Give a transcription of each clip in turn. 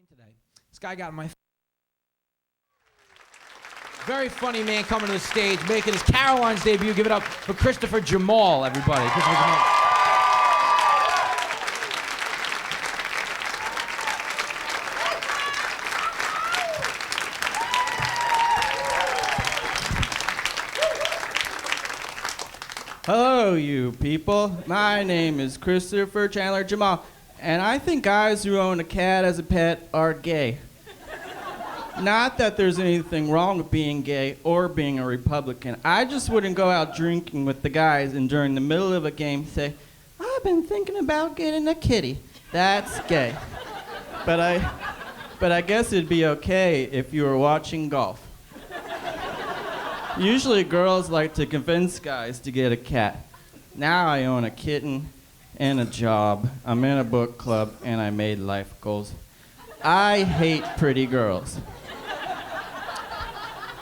today. This guy got my very funny man coming to the stage, making his Carolines debut. Give it up for ChrisJammmal, everybody. ChrisJammmal. Hello, you people. My name is ChrisJammmal, and I think guys who own a cat as a pet are gay. Not that there's anything wrong with being gay or being a Republican. I just wouldn't go out drinking with the guys and during the middle of a game say, I've been thinking about getting a kitty. That's gay. But I guess it'd be okay if you were watching golf. Usually girls like to convince guys to get a cat. Now I own a kitten and a job. I'm in a book club and I made life goals. I hate pretty girls.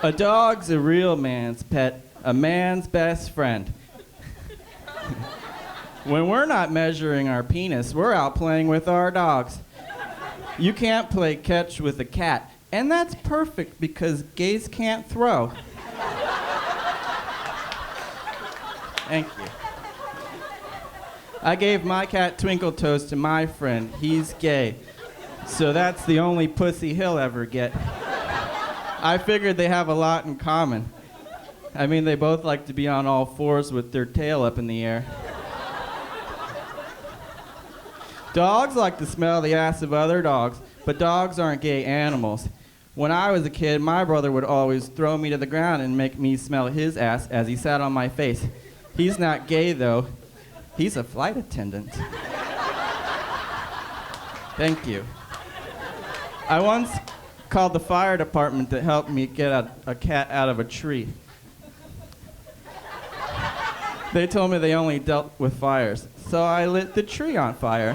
A dog's a real man's pet, a man's best friend. When we're not measuring our penis, we're out playing with our dogs. You can't play catch with a cat, and that's perfect because gays can't throw. Thank you. I gave my cat Twinkle Toes to my friend. He's gay, so that's the only pussy he'll ever get. I figured they have a lot in common. I mean, they both like to be on all fours with their tail up in the air. Dogs like to smell the ass of other dogs, but dogs aren't gay animals. When I was a kid, my brother would always throw me to the ground and make me smell his ass as he sat on my face. He's not gay, though. He's a flight attendant. Thank you. I once called the fire department to help me get a cat out of a tree. They told me they only dealt with fires, so I lit the tree on fire.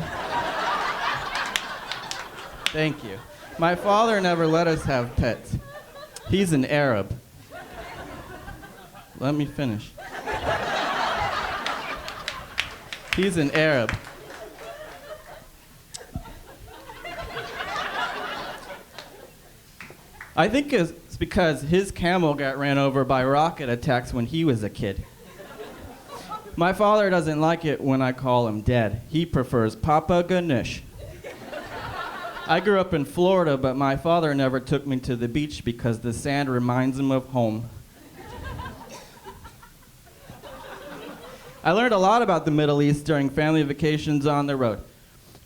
Thank you. My father never let us have pets. He's an Arab. Let me finish. He's an Arab. I think it's because his camel got ran over by rocket attacks when he was a kid. My father doesn't like it when I call him Dad. He prefers Papa Ganesh. I grew up in Florida, but my father never took me to the beach because the sand reminds him of home. I learned a lot about the Middle East during family vacations on the road.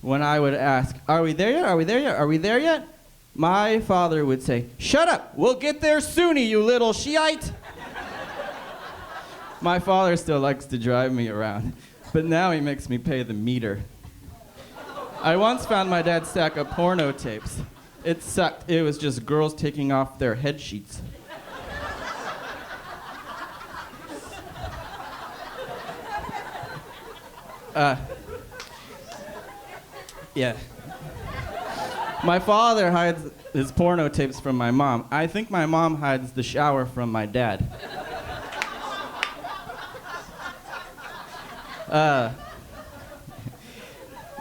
When I would ask, are we there yet? Are we there yet? Are we there yet? My father would say, shut up, we'll get there soon, you little Shiite. My father still likes to drive me around, but now he makes me pay the meter. I once found my dad's stack of porno tapes. It sucked. It was just girls taking off their head sheets. Yeah. My father hides his porno tapes from my mom. I think my mom hides the shower from my dad.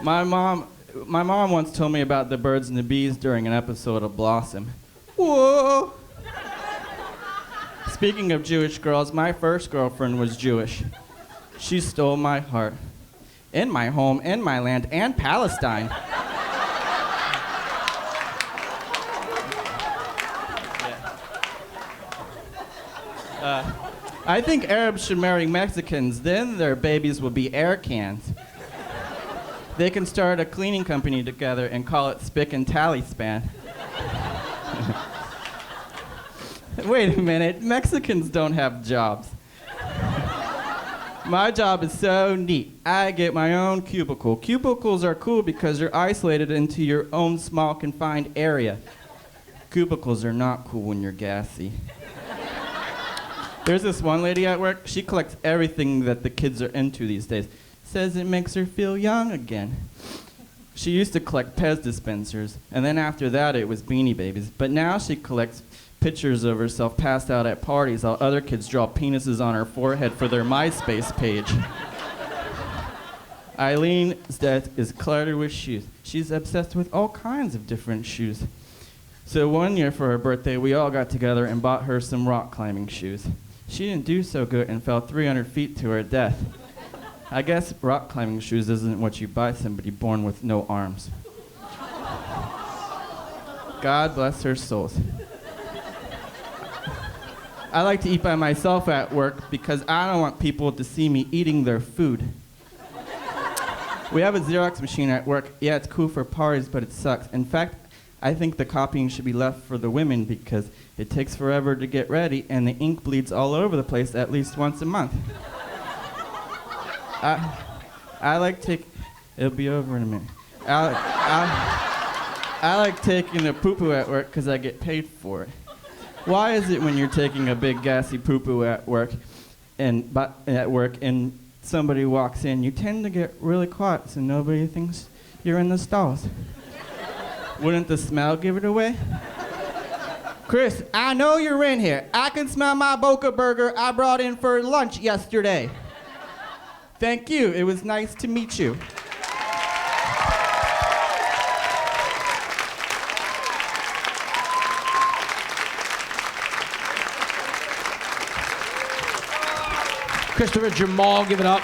My mom once told me about the birds and the bees during an episode of Blossom. Whoa! Speaking of Jewish girls, my first girlfriend was Jewish. She stole my heart. In my home, in my land, and Palestine. I think Arabs should marry Mexicans, then their babies will be air cans. They can start a cleaning company together and call it Spick and Tally Span. Wait a minute, Mexicans don't have jobs. My job is so neat. I get my own cubicle. Cubicles are cool because you're isolated into your own small confined area. Cubicles are not cool when you're gassy. There's this one lady at work, she collects everything that the kids are into these days. Says it makes her feel young again. She used to collect Pez dispensers, and then after that it was Beanie Babies. But now she collects pictures of herself passed out at parties while other kids draw penises on her forehead for their MySpace page. Eileen's desk is cluttered with shoes. She's obsessed with all kinds of different shoes. So one year for her birthday, we all got together and bought her some rock climbing shoes. She didn't do so good and fell 300 feet to her death. I guess rock climbing shoes isn't what you buy somebody born with no arms. God bless her souls. I like to eat by myself at work because I don't want people to see me eating their food. We have a Xerox machine at work. Yeah, it's cool for parties, but it sucks. In fact, I think the copying should be left for the women because it takes forever to get ready and the ink bleeds all over the place at least once a month. I like it'll be over in a minute. I like taking a poo-poo at work because I get paid for it. Why is it when you're taking a big gassy poo-poo at work and somebody walks in, you tend to get really quiet so nobody thinks you're in the stalls? Wouldn't the smell give it away? Chris, I know you're in here. I can smell my Boca burger I brought in for lunch yesterday. Thank you. It was nice to meet you. ChrisJammmal, give it up.